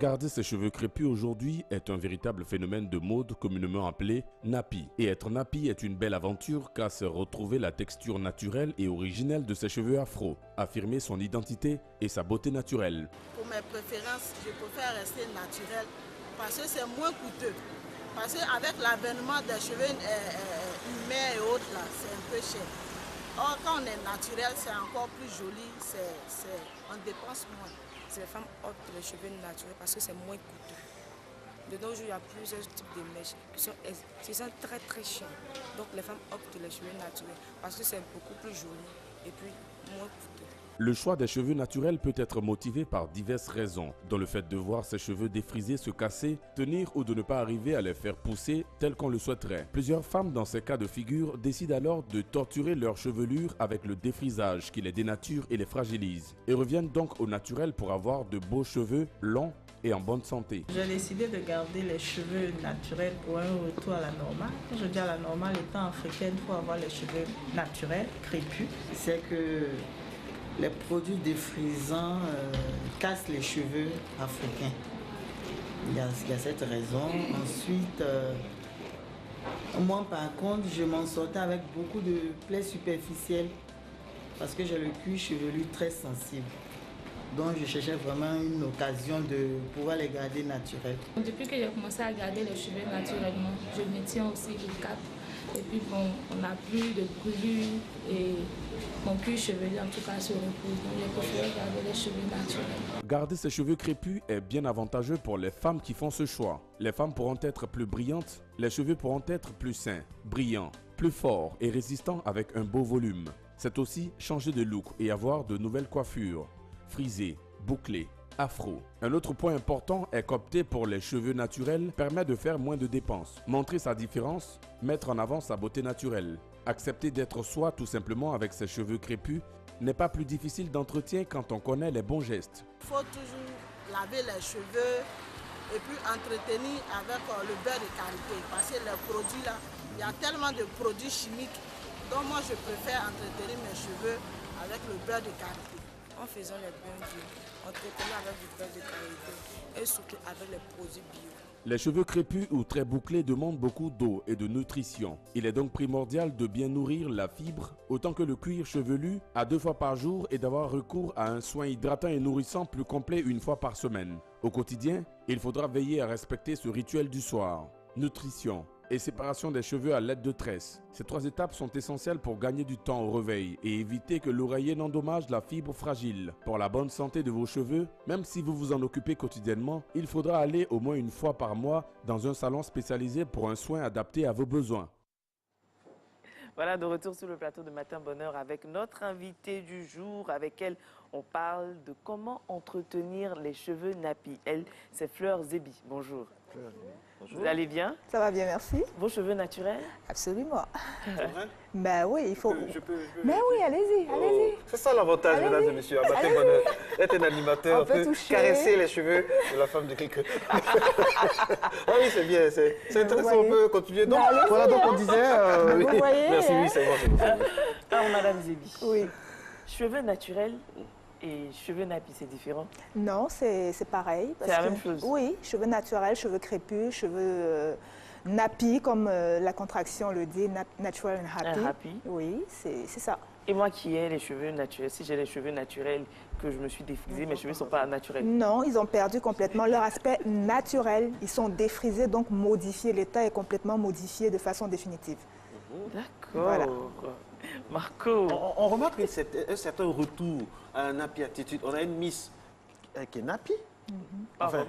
Garder ses cheveux crépus aujourd'hui est un véritable phénomène de mode communément appelé nappy. Et être nappy est une belle aventure car c'est retrouver la texture naturelle et originelle de ses cheveux afro, affirmer son identité et sa beauté naturelle. Pour mes préférences, je préfère rester naturel parce que c'est moins coûteux. Parce qu'avec l'avènement des cheveux humains et autres, c'est un peu cher. Or, quand on est naturel, c'est encore plus joli, on dépense moins. Les femmes optent pour les cheveux naturels parce que c'est moins coûteux. De nos jours, il y a plusieurs types de mèches qui sont très très chers. Donc les femmes optent pour les cheveux naturels parce que c'est beaucoup plus joli et puis moins coûteux. Le choix des cheveux naturels peut être motivé par diverses raisons, dont le fait de voir ses cheveux défrisés se casser, tenir ou de ne pas arriver à les faire pousser tel qu'on le souhaiterait. Plusieurs femmes dans ces cas de figure décident alors de torturer leur chevelure avec le défrisage qui les dénature et les fragilise, et reviennent donc au naturel pour avoir de beaux cheveux longs et en bonne santé. J'ai décidé de garder les cheveux naturels pour un retour à la normale. Quand je dis à la normale, étant africaine, il faut avoir les cheveux naturels, crépus. C'est que les produits défrisants cassent les cheveux africains. Il y a cette raison. Ensuite, moi par contre, je m'en sortais avec beaucoup de plaies superficielles parce que j'ai le cuir chevelu très sensible. Donc je cherchais vraiment une occasion de pouvoir les garder naturels. Depuis que j'ai commencé à garder les cheveux naturellement, je me tiens aussi le cap. Et puis bon, on n'a plus de brûlures et mon cuir chevelu en tout cas se repose. Donc j'ai préféré garder les cheveux naturels. Garder ses cheveux crépus est bien avantageux pour les femmes qui font ce choix. Les femmes pourront être plus brillantes, les cheveux pourront être plus sains, brillants, plus forts et résistants avec un beau volume. C'est aussi changer de look et avoir de nouvelles coiffures, frisées, bouclées, afro. Un autre point important est qu'opter pour les cheveux naturels permet de faire moins de dépenses, montrer sa différence, mettre en avant sa beauté naturelle. Accepter d'être soi tout simplement avec ses cheveux crépus n'est pas plus difficile d'entretien quand on connaît les bons gestes. Il faut toujours laver les cheveux et puis entretenir avec le beurre de karité. Parce que les produits là, il y a tellement de produits chimiques. Donc moi je préfère entretenir mes cheveux avec le beurre de karité. En faisant les bains bio, entretenant avec du beurre de karité et surtout avec les produits bio. Les cheveux crépus ou très bouclés demandent beaucoup d'eau et de nutrition. Il est donc primordial de bien nourrir la fibre autant que le cuir chevelu à 2 fois par jour et d'avoir recours à un soin hydratant et nourrissant plus complet 1 fois par semaine. Au quotidien, il faudra veiller à respecter ce rituel du soir. Nutrition et séparation des cheveux à l'aide de tresses. Ces 3 étapes sont essentielles pour gagner du temps au réveil et éviter que l'oreiller n'endommage la fibre fragile. Pour la bonne santé de vos cheveux, même si vous vous en occupez quotidiennement, il faudra aller au moins 1 fois par mois dans un salon spécialisé pour un soin adapté à vos besoins. Voilà, de retour sur le plateau de Matin Bonheur avec notre invitée du jour, avec elle, on parle de comment entretenir les cheveux nappy. Elle, c'est Fleur Zébi. Bonjour. Bonjour. Vous allez bien? Ça va bien, merci. Vos cheveux naturels? Absolument. C'est vrai? Ben oui, il faut... Je peux. Mais oui, allez-y, allez-y. C'est ça l'avantage, mesdames et messieurs, à Matin Bonheur. Être un animateur, On peut toucher. caresser les cheveux de la femme de quelqu'un. Ah oui, c'est bien, c'est intéressant, on peut continuer. Donc, voilà, donc on disait... Vous voyez, merci, oui, c'est bon. Alors, Madame Zébi, oui. cheveux naturels et cheveux nappy, c'est différent? Non, c'est pareil. C'est la même chose? Oui, cheveux naturels, cheveux crépus, cheveux nappy, comme la contraction le dit, natural and happy. Happy. Oui, c'est ça. Et moi qui ai les cheveux naturels, si j'ai les cheveux naturels, que je me suis défrisée, mes cheveux ne sont pas naturels? Non, ils ont perdu complètement leur aspect naturel. Ils sont défrisés, donc modifiés. L'état est complètement modifié de façon définitive. D'accord. Voilà. Marco. On remarque un certain retour à un nappy attitude. On a une Miss qui est nappy. Enfin,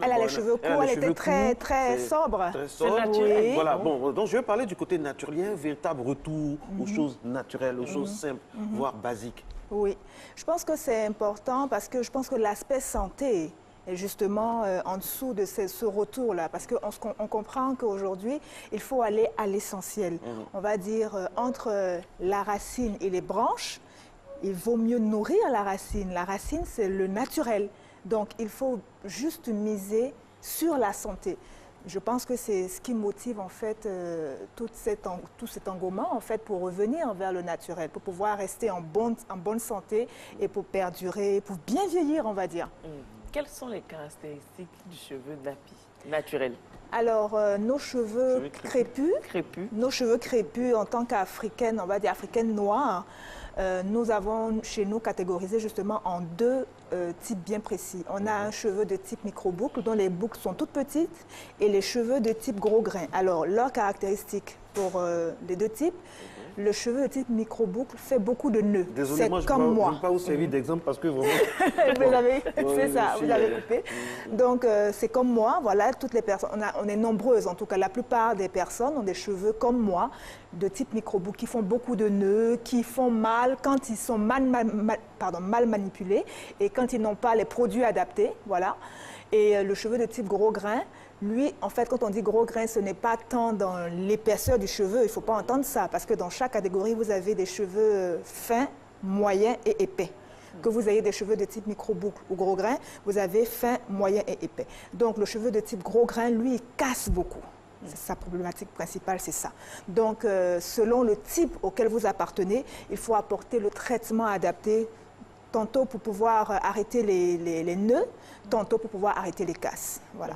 Elle a les cheveux courts, elle était très sobre. Très sobre. Oui. Voilà, bon, donc je vais parler du côté naturel. Il y a un véritable retour aux choses naturelles, aux choses simples, voire basiques. Oui, je pense que c'est important parce que je pense que l'aspect santé est justement en dessous de ce retour-là. Parce qu'on comprend qu'aujourd'hui, il faut aller à l'essentiel. On va dire entre la racine et les branches, il vaut mieux nourrir la racine. La racine, c'est le naturel. Donc, il faut juste miser sur la santé. Je pense que c'est ce qui motive en fait tout cet engouement en fait pour revenir vers le naturel, pour pouvoir rester en bonne santé et pour perdurer, pour bien vieillir, on va dire. quelles sont les caractéristiques du cheveu nappy naturel? Alors, nos cheveux crépus, nos cheveux crépus en tant qu'Africaine, on va dire Africaine noire, nous avons chez nous catégorisé justement en deux types bien précis. On a un cheveu de type micro-boucle, dont les boucles sont toutes petites, et les cheveux de type gros grain. Alors, leurs caractéristiques pour les deux types, le cheveu de type micro-boucle fait beaucoup de nœuds. Désolé, moi, je ne peux pas vous servir d'exemple parce que vraiment... c'est ça, vous avez coupé. Donc, c'est comme moi, voilà, toutes les personnes, on est nombreuses en tout cas, la plupart des personnes ont des cheveux comme moi, de type micro-boucle, qui font beaucoup de nœuds, qui font mal quand ils sont mal manipulés et quand ils n'ont pas les produits adaptés, voilà. Et le cheveu de type gros grain, lui, en fait, quand on dit gros grain, ce n'est pas tant dans l'épaisseur du cheveu, il ne faut pas entendre ça, parce que dans chaque catégorie, vous avez des cheveux fins, moyens et épais. Que vous ayez des cheveux de type micro-boucle ou gros grain, vous avez fin, moyen et épais. Donc, le cheveu de type gros grain, lui, il casse beaucoup. Sa problématique principale, c'est ça. Donc, selon le type auquel vous appartenez, il faut apporter le traitement adapté, tantôt pour pouvoir arrêter les nœuds, tantôt pour pouvoir arrêter les casses. Voilà.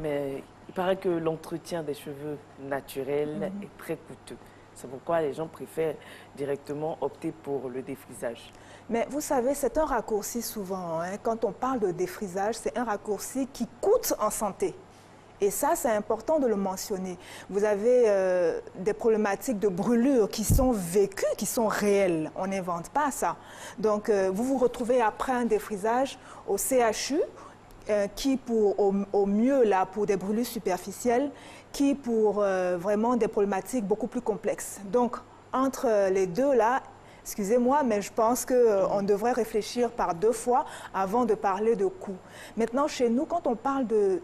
Mais il paraît que l'entretien des cheveux naturels est très coûteux. C'est pourquoi les gens préfèrent directement opter pour le défrisage. Mais vous savez, c'est un raccourci souvent. Hein. Quand on parle de défrisage, c'est un raccourci qui coûte en santé. Et ça, c'est important de le mentionner. Vous avez des problématiques de brûlure qui sont vécues, qui sont réelles. On n'invente pas ça. Donc, vous vous retrouvez après un défrisage au CHU, qui au mieux là pour des brûlures superficielles, qui pour vraiment des problématiques beaucoup plus complexes. Donc, entre les deux là, excusez-moi, mais je pense qu'on devrait réfléchir par deux fois avant de parler de coût. Maintenant, chez nous, quand on parle de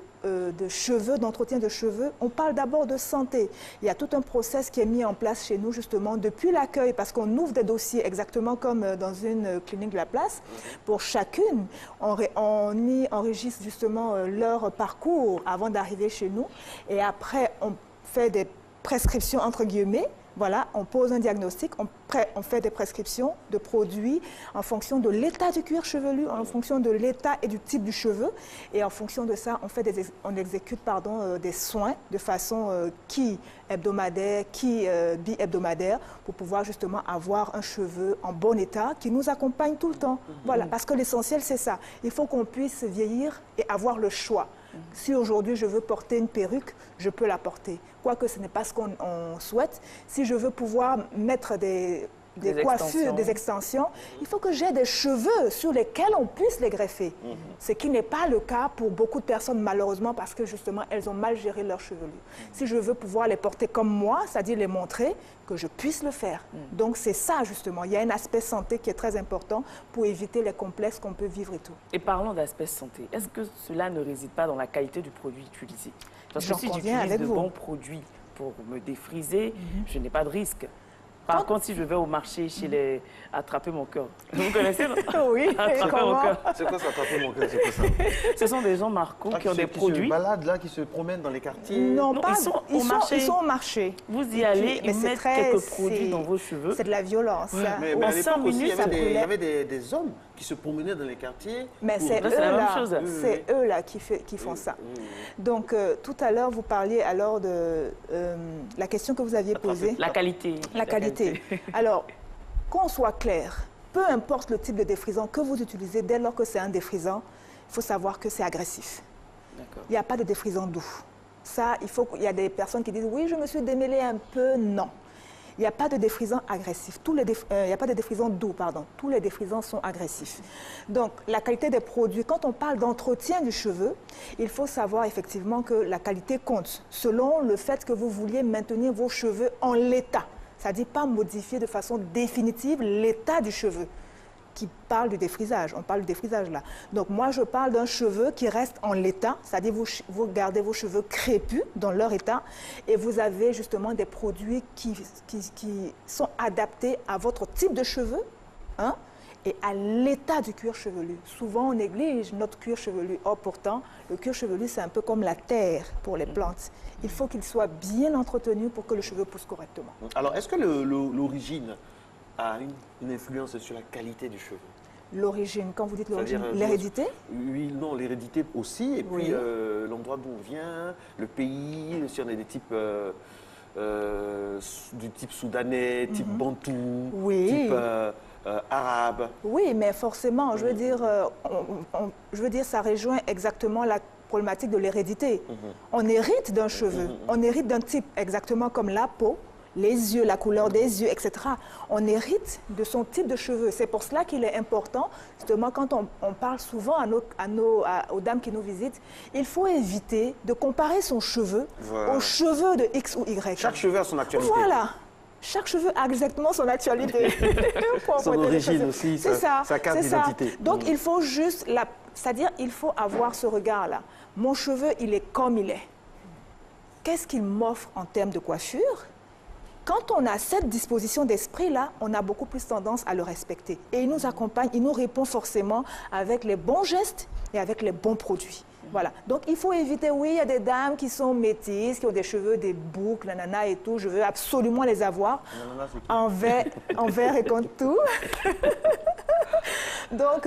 cheveux, d'entretien de cheveux, on parle d'abord de santé. Il y a tout un process qui est mis en place chez nous, justement, depuis l'accueil, parce qu'on ouvre des dossiers exactement comme dans une clinique de la place. Pour chacune, on y enregistre justement leur parcours avant d'arriver chez nous. Et après, on fait des prescriptions, entre guillemets. Voilà, on pose un diagnostic, on fait des prescriptions de produits en fonction de l'état du cuir chevelu, en fonction de l'état et du type du cheveu. Et en fonction de ça, on exécute des soins de façon qui hebdomadaire, qui bi-hebdomadaire, pour pouvoir justement avoir un cheveu en bon état qui nous accompagne tout le temps. Voilà, parce que l'essentiel, c'est ça. Il faut qu'on puisse vieillir et avoir le choix. Si aujourd'hui je veux porter une perruque, je peux la porter. Quoique ce n'est pas ce qu'on souhaite. Si je veux pouvoir mettre des coiffures, des extensions, il faut que j'ai des cheveux sur lesquels on puisse les greffer. Ce qui n'est pas le cas pour beaucoup de personnes, malheureusement, parce que justement, elles ont mal géré leur chevelure. Si je veux pouvoir les porter comme moi, c'est-à-dire les montrer, que je puisse le faire. Donc c'est ça, justement. Il y a un aspect santé qui est très important pour éviter les complexes qu'on peut vivre et tout. Et parlons d'aspect santé. Est-ce que cela ne réside pas dans la qualité du produit utilisé? Parce que si j'utilise de bons produits pour me défriser, je n'ai pas de risque. Par contre, si je vais au marché chez les attraper mon cœur, vous connaissez, non? Oui, attraper mon cœur. C'est quoi ça, attraper mon cœur? C'est quoi ça? Ce sont des gens marcos qui ont des produits. Qui se baladent là, qui se promènent dans les quartiers. Non, pas, ils sont au marché. Ils sont au marché. Vous y allez, ils mettent quelques produits dans vos cheveux. C'est de la violence. Ouais. Mais en 5 minutes, il y avait des hommes qui se promenaient dans les quartiers. Mais c'est eux là qui font ça. Donc, tout à l'heure, vous parliez alors de la question que vous aviez posée. La qualité. La qualité. Alors, qu'on soit clair, peu importe le type de défrisant que vous utilisez, dès lors que c'est un défrisant, il faut savoir que c'est agressif. Il n'y a pas de défrisant doux. Ça, il y a des personnes qui disent « oui, je me suis démêlée un peu ». Non. Il n'y a pas de défrisant agressif. Il n'y a pas de défrisant doux, pardon. Tous les défrisants sont agressifs. Donc, la qualité des produits, quand on parle d'entretien du cheveu, il faut savoir effectivement que la qualité compte selon le fait que vous vouliez maintenir vos cheveux en l'état. C'est-à-dire pas modifier de façon définitive l'état du cheveu. Qui parle du défrisage, on parle du défrisage là. Donc moi je parle d'un cheveu qui reste en l'état, c'est-à-dire vous gardez vos cheveux crépus dans leur état et vous avez justement des produits qui sont adaptés à votre type de cheveux, hein, et à l'état du cuir chevelu. Souvent on néglige notre cuir chevelu. Or pourtant, le cuir chevelu c'est un peu comme la terre pour les plantes. Il faut qu'il soit bien entretenu pour que le cheveu pousse correctement. Alors est-ce que l'origine a une influence sur la qualité du cheveu? L'origine, quand vous dites l'origine, C'est-à-dire, l'hérédité? Oui, non, l'hérédité aussi. Et Oui. puis l'endroit d'où on vient, le pays, si on est des types du type soudanais, type bantou, Oui. type arabe. Oui, mais forcément, je veux dire, ça rejoint exactement la problématique de l'hérédité. On hérite d'un cheveu, on hérite d'un type, exactement comme la peau, les yeux, la couleur des yeux, etc. On hérite de son type de cheveux. C'est pour cela qu'il est important, justement, quand on parle souvent aux dames qui nous visitent, il faut éviter de comparer son cheveu aux cheveux de X ou Y. Chaque cheveu a son actualité. Voilà. Chaque cheveu a exactement son actualité. Son origine aussi, sa carte d'identité. Donc, il faut juste, c'est-à-dire, il faut avoir ce regard-là. Mon cheveu, il est comme il est. Qu'est-ce qu'il m'offre en termes de coiffure? Quand on a cette disposition d'esprit-là, on a beaucoup plus tendance à le respecter. Et il nous accompagne, il nous répond forcément avec les bons gestes et avec les bons produits. Voilà. Donc, il faut éviter, oui, il y a des dames qui sont métisses, qui ont des cheveux, des boucles, nanana et tout. Je veux absolument les avoir en vert et contour. Donc,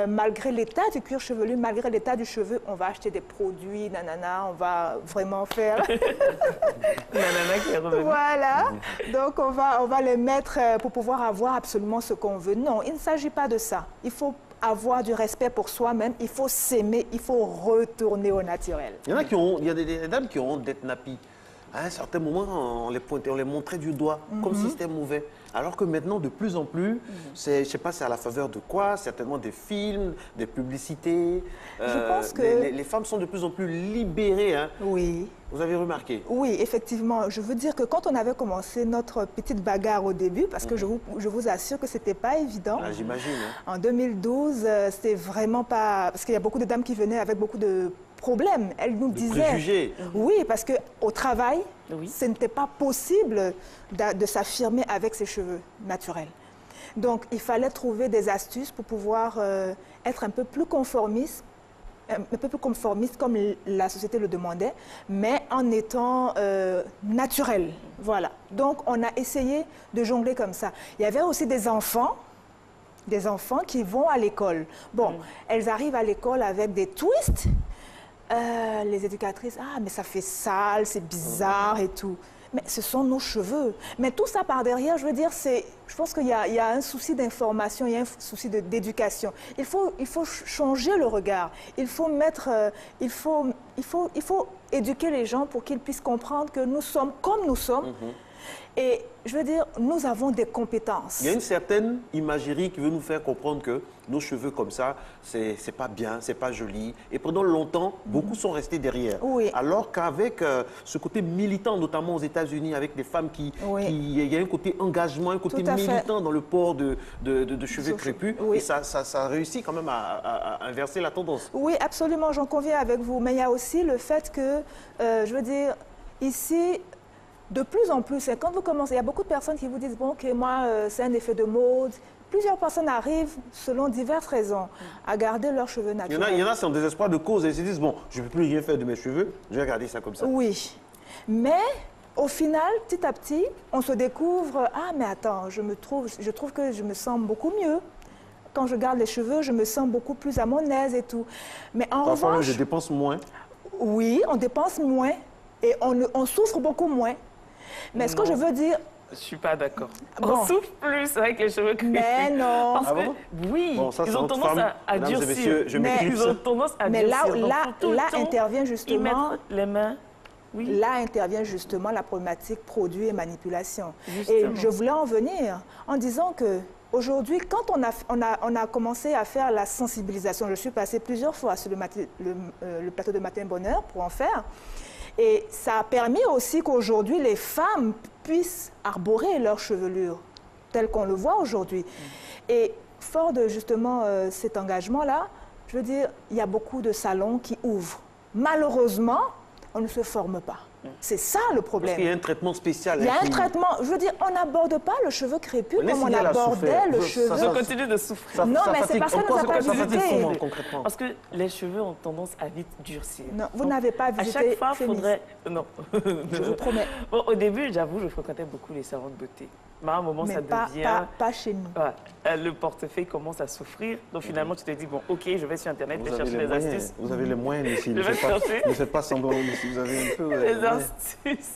malgré l'état du cuir chevelu, malgré l'état du cheveu, on va acheter des produits, nanana, on va vraiment faire... Nanana qui est revenu. Voilà. Donc, on va les mettre pour pouvoir avoir absolument ce qu'on veut. Non, il ne s'agit pas de ça. Il faut avoir du respect pour soi-même, il faut s'aimer, il faut retourner au naturel. Il y a des dames qui ont honte d'être nappies. À un certain moment, on les pointait, on les montrait du doigt, comme si c'était mauvais. Alors que maintenant, de plus en plus, je ne sais pas c'est à la faveur de quoi, certainement des films, des publicités. Je pense que... les femmes sont de plus en plus libérées. Hein. Oui. Vous avez remarqué? Oui, effectivement. Je veux dire que quand on avait commencé notre petite bagarre au début, parce que je vous assure que ce n'était pas évident. Ah, j'imagine. Hein. En 2012, c'était vraiment pas... Parce qu'il y a beaucoup de dames qui venaient avec beaucoup de problèmes. Elles nous disaient... Préjugés. Oui, parce qu'au travail, oui, ce n'était pas possible de s'affirmer avec ses cheveux naturels. Donc, il fallait trouver des astuces pour pouvoir être un peu plus conformiste comme la société le demandait, mais en étant naturel. Voilà. Donc, on a essayé de jongler comme ça. Il y avait aussi des enfants qui vont à l'école. Bon, elles arrivent à l'école avec des twists. Les éducatrices, ah, mais ça fait sale, c'est bizarre et tout. Mais ce sont nos cheveux. Mais tout ça par derrière, je veux dire, je pense qu'il y a un souci d'information, il y a un souci d'éducation. Il faut changer le regard. Il faut éduquer les gens pour qu'ils puissent comprendre que nous sommes comme nous sommes. Et je veux dire, nous avons des compétences. Il y a une certaine imagerie qui veut nous faire comprendre que nos cheveux comme ça, c'est pas bien, c'est pas joli. Et pendant longtemps, beaucoup sont restés derrière. Oui. Alors qu'avec ce côté militant, notamment aux États-Unis, avec des femmes il y a un côté engagement, un côté militant dans le port de cheveux crépus. Oui. Et ça réussit quand même à inverser la tendance. Oui, absolument, j'en conviens avec vous. Mais il y a aussi le fait que, je veux dire, ici... De plus en plus, quand vous commencez, il y a beaucoup de personnes qui vous disent, bon, ok, moi, c'est un effet de mode. Plusieurs personnes arrivent, selon diverses raisons, à garder leurs cheveux naturels. Il y en a, c'est en désespoir de cause. Et ils se disent, bon, je ne peux plus rien faire de mes cheveux, je vais garder ça comme ça. Oui, mais au final, petit à petit, on se découvre, ah, mais attends, je trouve que je me sens beaucoup mieux. Quand je garde les cheveux, je me sens beaucoup plus à mon aise et tout. Mais en Parfois, revanche... je dépense moins. Oui, on dépense moins et on souffre beaucoup moins. Mais ce que je veux dire... Je ne suis pas d'accord. Bon. On souffre plus avec les cheveux crépus. Mais non. Parce que, oui, bon, ça, ils ont tendance à durcir. Messieurs, je Ils ont tendance à durcir. Mais là intervient justement... Y mettre les mains. Oui. Là intervient justement la problématique produit et manipulation. Justement. Et je voulais en venir en disant que aujourd'hui, quand on a commencé à faire la sensibilisation, je suis passée plusieurs fois sur le plateau de Matin Bonheur pour en faire, et ça a permis aussi qu'aujourd'hui, les femmes puissent arborer leur chevelure, telle qu'on le voit aujourd'hui. Et fort de justement cet engagement-là, je veux dire, il y a beaucoup de salons qui ouvrent. Malheureusement, on ne se forme pas. C'est ça le problème. Parce qu'il y a un traitement spécial. Il y a un traitement, je veux dire, on n'aborde pas le cheveu crépus comme on abordait le cheveu. Je continue de souffrir. Non, mais c'est parce que nous n'avons pas visité. Parce que les cheveux ont tendance à vite durcir. Non, vous n'avez pas visité. À chaque fois, il faudrait... Non. Je vous promets. Bon, au début, j'avoue, je fréquentais beaucoup les salons de beauté. Mais à un moment, mais ça pas, devient... pas chez nous. Ouais. Le portefeuille commence à souffrir. Donc finalement, tu te dis, bon, ok, je vais sur Internet, je vais chercher les astuces. Vous avez les moyens ici. Je vais chercher. Ne faites pas semblant ici. Vous avez un peu... les astuces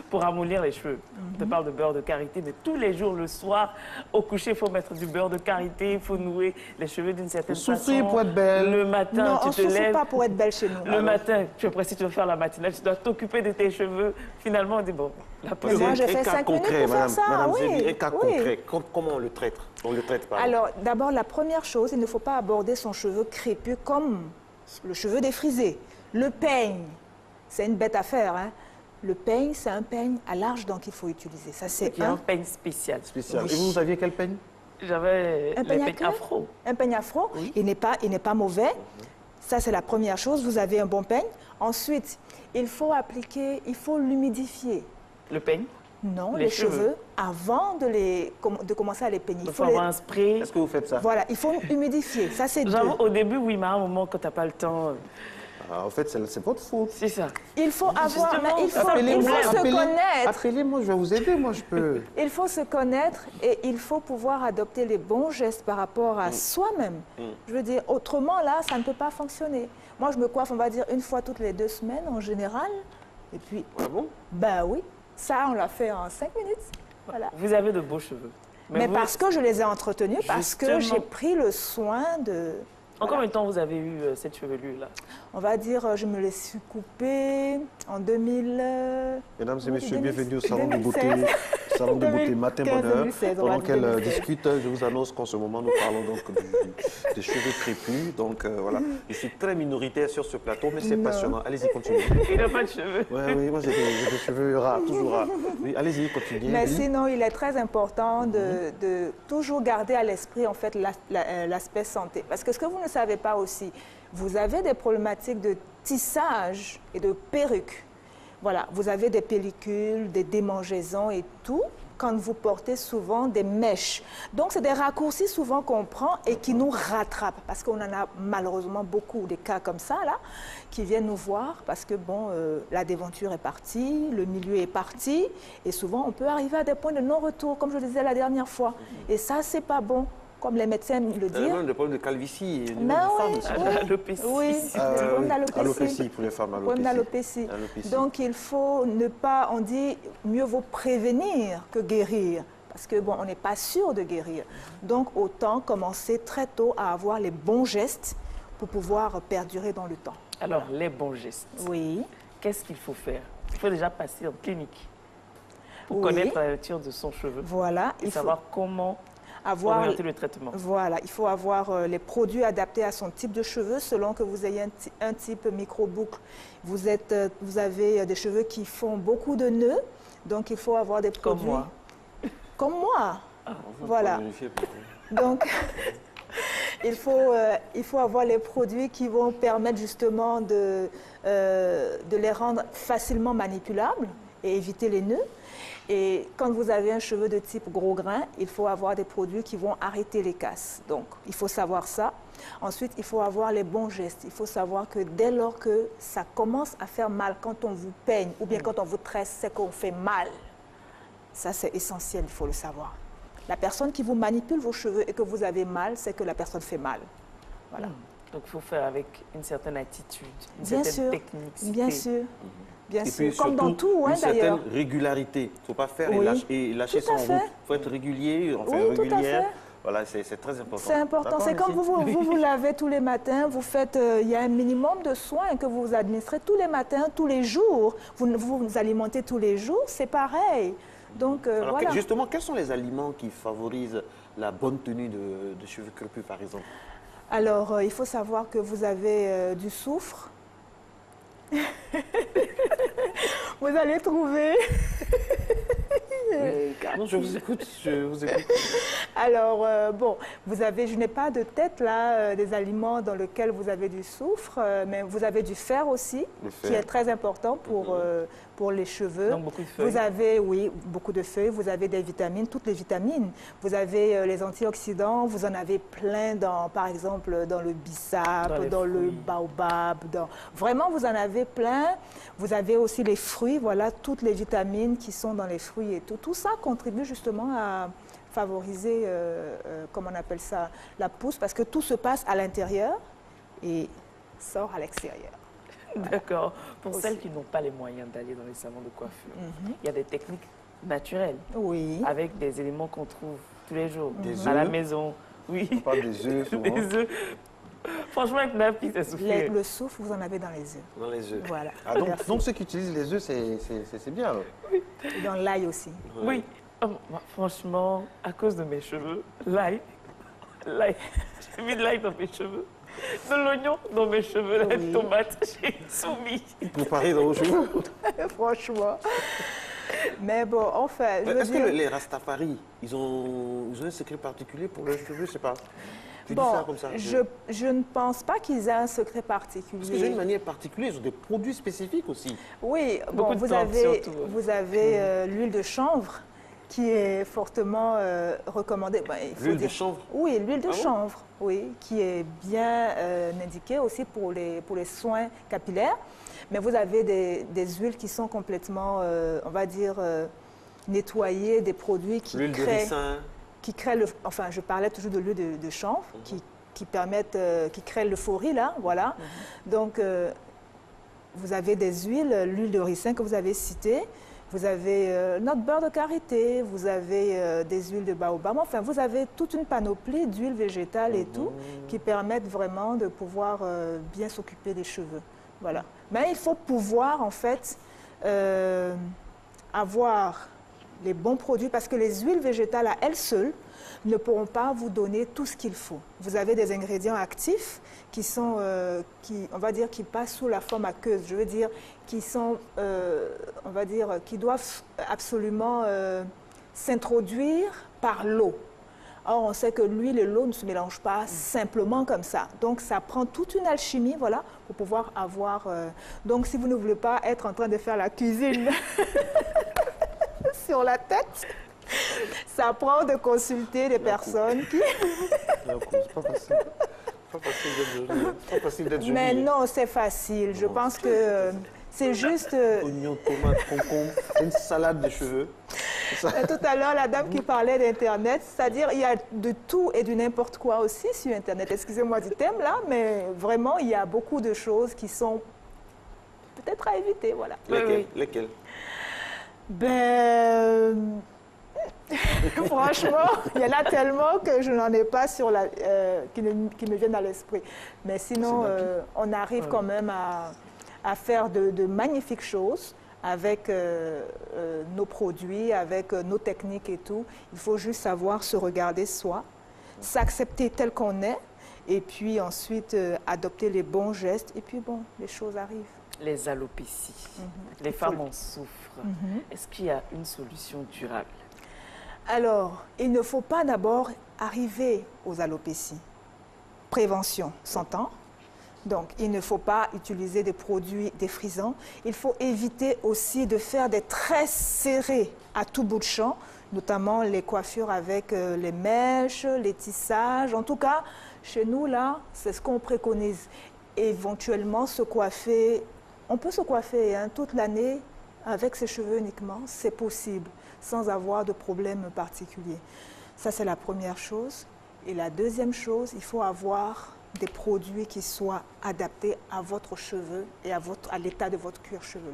pour ramollir les cheveux. On te parle de beurre de karité, mais tous les jours, le soir, au coucher, il faut mettre du beurre de karité, il faut nouer les cheveux d'une certaine façon. Souffrir pour être belle. Le matin, Non, on tu te lèves. pas pour être belle chez nous. Le matin, tu es pressé, tu dois faire la matinale, tu dois t'occuper de tes cheveux. Finalement, on dit, bon, la Mais moi, j'ai fait 5 minutes pour faire ça. Madame oui, Zébi, un cas oui. concret. Comment on le traite? On le traite pas. Alors, d'abord, la première chose, il ne faut pas aborder son cheveu crépus comme le cheveu défrisé. Le peigne, c'est une bête à faire, hein. Le peigne, c'est un peigne à large dent qu'il faut utiliser. Ça, c'est Il y a un peigne spécial. Spécial. Oui. Et vous aviez quel peigne? J'avais Un les peigne à peignes queue? afro. Un peigne afro, Oui. il n'est pas mauvais. Ça, c'est la première chose. Vous avez un bon peigne. Ensuite, il faut l'humidifier. Le peigne. Non, Les les cheveux. cheveux, avant de commencer à les peigner. Il faut avoir un spray. Est-ce que vous faites ça? Voilà, il faut humidifier. Ça, c'est J'avoue, deux. au début, oui, mais à un moment, quand tu n'as pas le temps, En fait, c'est votre faute. c'est ça. Il faut avoir, Justement, il faut Appelez-moi, se connaître. Appelez-moi, je vais vous aider. Moi, je peux. Il faut se connaître et il faut pouvoir adopter les bons gestes par rapport à soi-même. Je veux dire, autrement, là, ça ne peut pas fonctionner. Moi, je me coiffe, on va dire, une fois toutes les 2 semaines en général. Et puis, Ah bon? ben oui, ça, on l'a fait en 5 minutes. Voilà. Vous avez de beaux cheveux. Mais vous- parce que je les ai entretenus, parce que Justement. j'ai pris le soin de... En combien de temps vous avez eu cette chevelure-là? On va dire, je me les suis coupés en 2000... Mesdames et messieurs, 2016. bienvenue au salon de beauté, salon de beauté Matin 2015, Bonheur. 2016, on Pendant va dire qu'elle 2016. discute, je vous annonce qu'en ce moment, nous parlons donc des cheveux crépus. Donc voilà, je suis très minoritaire sur ce plateau, mais c'est Non. passionnant. Allez-y, continuez. Il n'a pas de cheveux. Oui, moi j'ai des cheveux rares, toujours rares. Oui, allez-y, continuez. Mais Oui. sinon, il est très important de toujours garder à l'esprit en fait l'aspect santé. Parce que ce que vous ne savez pas aussi, vous avez des problématiques de tissage et de perruque. Voilà, vous avez des pellicules, des démangeaisons et tout quand vous portez souvent des mèches. Donc, c'est des raccourcis souvent qu'on prend et qui nous rattrapent. Parce qu'on en a malheureusement beaucoup des cas comme ça, là, qui viennent nous voir parce que, bon, la déventure est partie, le milieu est parti et souvent, on peut arriver à des points de non-retour, comme je le disais la dernière fois. Et ça, c'est pas bon, comme les médecins le Il y a disent. même des problèmes de calvitie et de Ben femmes oui, aussi. oui. L'alopécie. Oui, des problèmes d'alopécie. Alopécie pour les femmes, Problème alopécie. d'alopécie. Alopécie. Donc, il faut ne pas, on dit, mieux vaut prévenir que guérir. Parce que, bon, on n'est pas sûr de guérir. Donc, autant commencer très tôt à avoir les bons gestes pour pouvoir perdurer dans le temps. Alors, les bons gestes. Oui. Qu'est-ce qu'il faut faire? Il faut déjà passer en clinique pour Oui. connaître la nature de son cheveu Voilà. et savoir comment avoir orienter le traitement. Voilà, il faut avoir les produits adaptés à son type de cheveux selon que vous ayez un type micro-boucle. Vous avez des cheveux qui font beaucoup de nœuds, donc il faut avoir des Comme produits... moi. Comme moi. Voilà. Vérifiez, peut-être. Donc, il faut avoir les produits qui vont permettre justement de les rendre facilement manipulables et éviter les nœuds. Et quand vous avez un cheveu de type gros grain, il faut avoir des produits qui vont arrêter les casses. Donc, il faut savoir ça. Ensuite, il faut avoir les bons gestes. Il faut savoir que dès lors que ça commence à faire mal, quand on vous peigne ou bien quand on vous tresse, c'est qu'on fait mal. Ça, c'est essentiel, il faut le savoir. La personne qui vous manipule vos cheveux et que vous avez mal, c'est que la personne fait mal. Voilà. Donc, il faut faire avec une certaine attitude, une Bien certaine sûr, technicité. bien sûr. Bien Et sûr, puis comme dans surtout, tout, hein, une certaine d'ailleurs. régularité. Il ne faut pas faire Oui, et lâcher tout ça à en fait. route. Il faut être régulier, en fait, Oui, tout à régulière. fait. Voilà, c'est très important. C'est important. D'accord, C'est comme merci. vous lavez tous les matins, vous faites, il y a un minimum de soins que vous administrez tous les matins, tous les jours. Vous alimentez tous les jours, c'est pareil. Donc, Alors, voilà. justement, quels sont les aliments qui favorisent la bonne tenue de cheveux crépus, par exemple? Alors, il faut savoir que vous avez du soufre. Vous allez trouver. Non, je vous écoute, je vous écoute. Alors, bon, je n'ai pas de tête là, des aliments dans lesquels vous avez du soufre, mais vous avez du fer aussi, Le fer. qui est très important pour les cheveux. Donc beaucoup de feuilles. Vous avez, oui, beaucoup de feuilles, vous avez des vitamines, toutes les vitamines. Vous avez les antioxydants, vous en avez plein, par exemple, dans le bissap, dans le baobab. Vraiment, vous en avez plein. Vous avez aussi les fruits, voilà, toutes les vitamines qui sont dans les fruits et tout. Tout ça contribue justement à favoriser, comment on appelle ça, la pousse, parce que tout se passe à l'intérieur et sort à l'extérieur. D'accord. Pour celles qui n'ont pas les moyens d'aller dans les salons de coiffure, il y a des techniques naturelles. Oui. Avec des éléments qu'on trouve tous les jours. Des à la œufs. maison. Oui. On parle des œufs souvent. Des œufs. Franchement, avec Napi, ça souffle. Le souffle, vous en avez dans les œufs. Dans les œufs. Voilà. Ah, donc ceux qui utilisent les œufs, c'est bien. Alors. Oui. Et dans l'ail aussi. Oui. Oh, franchement, à cause de mes cheveux, l'ail, j'ai mis de l'ail dans mes cheveux. De l'oignon dans mes cheveux, la tomate, j'ai soumis. Comparé dans vos cheveux. Franchement. Mais bon, enfin, je veux Est-ce dire... que les Rastafari, ils ont un secret particulier pour leurs cheveux? Je sais pas. Tu dis Bon, ça comme ça. je ne pense pas qu'ils aient un secret particulier. Parce qu'ils ont une manière particulière, ils ont des produits spécifiques aussi. Oui, Beaucoup bon, de vous plantes, avez, surtout. vous avez l'huile de chanvre qui est fortement recommandée. Ben, L'huile de chanvre? Oui, l'huile de Ah bon? chanvre, oui, qui est bien indiquée aussi pour les soins capillaires. Mais vous avez des huiles qui sont complètement, on va dire, nettoyées, des produits qui L'huile de créent... ricin. Qui créent enfin, je parlais toujours de l'huile de chanvre, qui permettent, qui créent l'euphorie, là, voilà. Donc, vous avez des huiles, l'huile de ricin que vous avez citée, vous avez notre beurre de karité, vous avez des huiles de baobab, enfin, vous avez toute une panoplie d'huiles végétales et tout, qui permettent vraiment de pouvoir bien s'occuper des cheveux, voilà. Mais il faut pouvoir, en fait, avoir les bons produits, parce que les huiles végétales à elles seules ne pourront pas vous donner tout ce qu'il faut. Vous avez des ingrédients actifs qui sont, on va dire, qui passent sous la forme aqueuse. Je veux dire, qui sont, on va dire, qui doivent absolument s'introduire par l'eau. Or, on sait que l'huile et l'eau ne se mélangent pas simplement comme ça. Donc, ça prend toute une alchimie, voilà, pour pouvoir avoir... Donc, si vous ne voulez pas être en train de faire la cuisine sur la tête, ça prend de consulter des personnes qui... C'est pas facile. Pas facile d'être joli. Mais non, c'est facile. Je pense que c'est juste... Oignons, tomates, concombres, une salade de cheveux. Tout à l'heure, la dame qui parlait d'Internet, c'est-à-dire il y a de tout et du n'importe quoi aussi sur Internet. Excusez-moi du thème là, mais vraiment, il y a beaucoup de choses qui sont peut-être à éviter, voilà. Lesquelles? Ben... Franchement, il y en a tellement que je n'en ai pas sur qui me viennent à l'esprit. Mais sinon, on arrive quand même à faire de magnifiques choses avec nos produits, avec nos techniques et tout. Il faut juste savoir se regarder soi, s'accepter tel qu'on est, et puis ensuite adopter les bons gestes, et puis bon, les choses arrivent. Les alopécies, les femmes en souffrent. Est-ce qu'il y a une solution durable? Alors, il ne faut pas d'abord arriver aux alopécies. Prévention, s'entend. Donc, il ne faut pas utiliser des produits défrisants. Il faut éviter aussi de faire des tresses serrées à tout bout de champ, notamment les coiffures avec les mèches, les tissages. En tout cas, chez nous, là, c'est ce qu'on préconise. Éventuellement, se coiffer, on peut se coiffer toute l'année avec ses cheveux uniquement, c'est possible, sans avoir de problème particulier. Ça, c'est la première chose. Et la deuxième chose, il faut avoir des produits qui soient adaptés à votre cheveu et à l'état de votre cuir chevelu.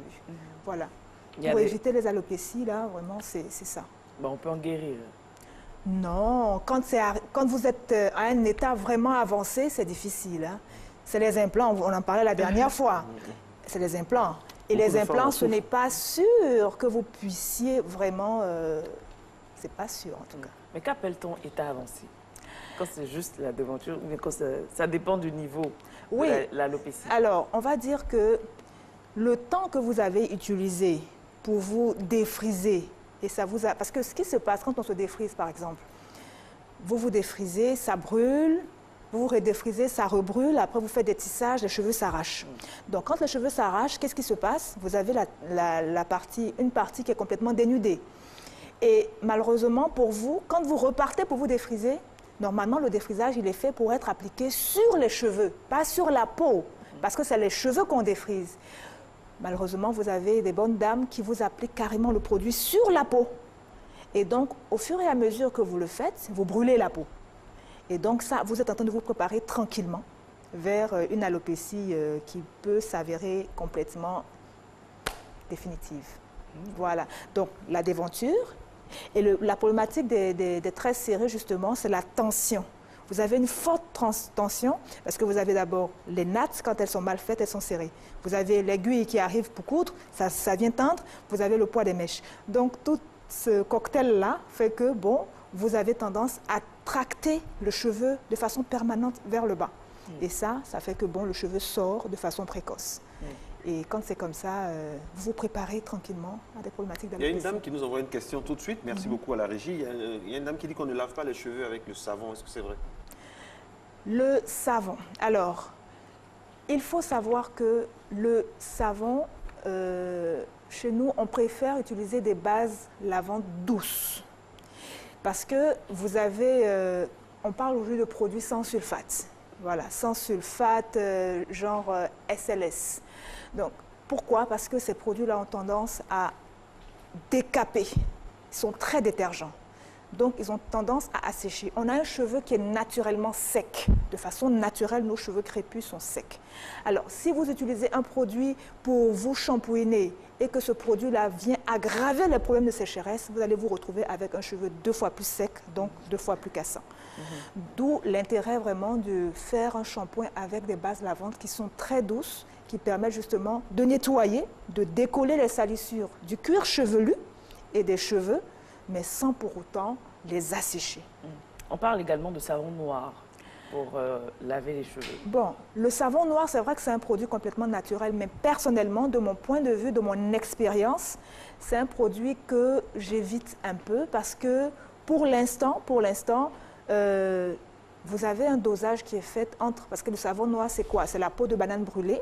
Voilà. Pour éviter les alopécies, là, vraiment, c'est ça. Ben, on peut en guérir. Non, quand vous êtes à un état vraiment avancé, c'est difficile. Hein. C'est les implants, on en parlait la dernière fois. C'est les implants. Et les implants, ce n'est pas sûr que vous puissiez vraiment... c'est pas sûr, en tout cas. Mais qu'appelle-t-on état avancé? Quand c'est juste la devanture, mais quand ça dépend du niveau de l'alopécie. Alors, on va dire que le temps que vous avez utilisé pour vous défriser, et ça vous a... Parce que ce qui se passe quand on se défrise, par exemple, vous vous défrisez, ça brûle, vous vous redéfrisez, ça rebrûle, après vous faites des tissages, les cheveux s'arrachent. Donc quand les cheveux s'arrachent, qu'est-ce qui se passe? Vous avez une partie qui est complètement dénudée. Et malheureusement pour vous, quand vous repartez pour vous défriser, normalement le défrisage il est fait pour être appliqué sur les cheveux, pas sur la peau, parce que c'est les cheveux qu'on défrise. Malheureusement, vous avez des bonnes dames qui vous appliquent carrément le produit sur la peau. Et donc, au fur et à mesure que vous le faites, vous brûlez la peau. Et donc, ça, vous êtes en train de vous préparer tranquillement vers une alopécie qui peut s'avérer complètement définitive. Voilà. Donc, la déventure. Et la problématique des tresses serrées, justement, c'est la tension. Vous avez une forte tension parce que vous avez d'abord les nattes, quand elles sont mal faites, elles sont serrées. Vous avez l'aiguille qui arrive pour coudre, ça vient tendre, vous avez le poids des mèches. Donc, tout ce cocktail-là fait que, bon, vous avez tendance à tracter le cheveu de façon permanente vers le bas. Et ça fait que, bon, le cheveu sort de façon précoce. Et quand c'est comme ça, vous vous préparez tranquillement à des problématiques d'alopécie. Il y a une dame qui nous envoie une question tout de suite. Merci beaucoup à la régie. Il y a une dame qui dit qu'on ne lave pas les cheveux avec le savon. Est-ce que c'est vrai? Le savon. Alors, il faut savoir que le savon, chez nous, on préfère utiliser des bases lavantes douces. Parce que vous avez, on parle aujourd'hui de produits sans sulfate. Voilà, sans sulfate, genre SLS. Donc, pourquoi? Parce que ces produits-là ont tendance à décaper. Ils sont très détergents. Donc, ils ont tendance à assécher. On a un cheveu qui est naturellement sec. De façon naturelle, nos cheveux crépus sont secs. Alors, si vous utilisez un produit pour vous shampouiner et que ce produit-là vient aggraver les problèmes de sécheresse, vous allez vous retrouver avec un cheveu 2 fois plus sec, donc 2 fois plus cassant. D'où l'intérêt vraiment de faire un shampoing avec des bases lavantes qui sont très douces, qui permettent justement de nettoyer, de décoller les salissures du cuir chevelu et des cheveux, mais sans pour autant les assécher. On parle également de savon noir pour laver les cheveux. Bon, le savon noir, c'est vrai que c'est un produit complètement naturel, mais personnellement, de mon point de vue, de mon expérience, c'est un produit que j'évite un peu parce que pour l'instant, vous avez un dosage qui est fait entre... Parce que le savon noir, c'est quoi? C'est la peau de banane brûlée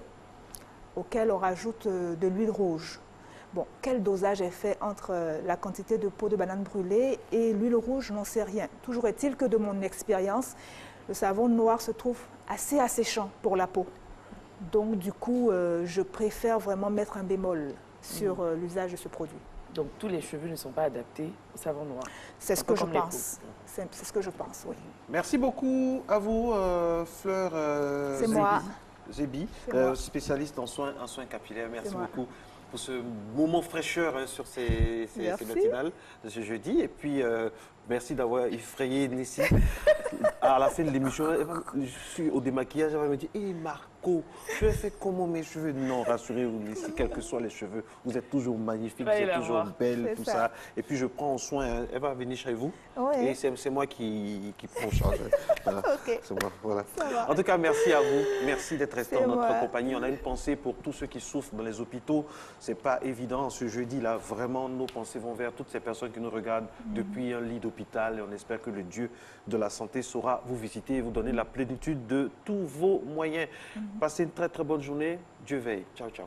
auquel on rajoute de l'huile rouge. Bon, quel dosage est fait entre la quantité de peau de banane brûlée et l'huile rouge? Je n'en sais rien. Toujours est-il que de mon expérience, le savon noir se trouve assez asséchant pour la peau. Donc, du coup, je préfère vraiment mettre un bémol sur l'usage de ce produit. Donc, tous les cheveux ne sont pas adaptés au savon noir. C'est ce que je pense. C'est ce que je pense, oui. Merci beaucoup à vous, Fleur Zébi, spécialiste en soins capillaires. Merci beaucoup pour ce moment fraîcheur sur ces matinales de ce jeudi. Et puis, merci d'avoir effrayé Nessie. À la fin de l'émission, je suis au démaquillage, elle va me dire « Hé Marco, tu as fait comment mes cheveux ?» Non, rassurez-vous Nessie, quels que soient les cheveux, vous êtes toujours magnifique, vous êtes toujours belle, tout ça. Et puis je prends soin, elle va venir chez vous. Oui. Et c'est moi qui prends en charge. Voilà. Okay. C'est moi, voilà. En tout cas, merci à vous. Merci d'être resté en notre compagnie. On a une pensée pour tous ceux qui souffrent dans les hôpitaux. C'est pas évident ce jeudi-là. Vraiment, nos pensées vont vers toutes ces personnes qui nous regardent depuis un lit d'hôpital. Et on espère que le Dieu de la santé saura vous visiter et vous donner la plénitude de tous vos moyens. Passez une très très bonne journée. Dieu veille. Ciao, ciao.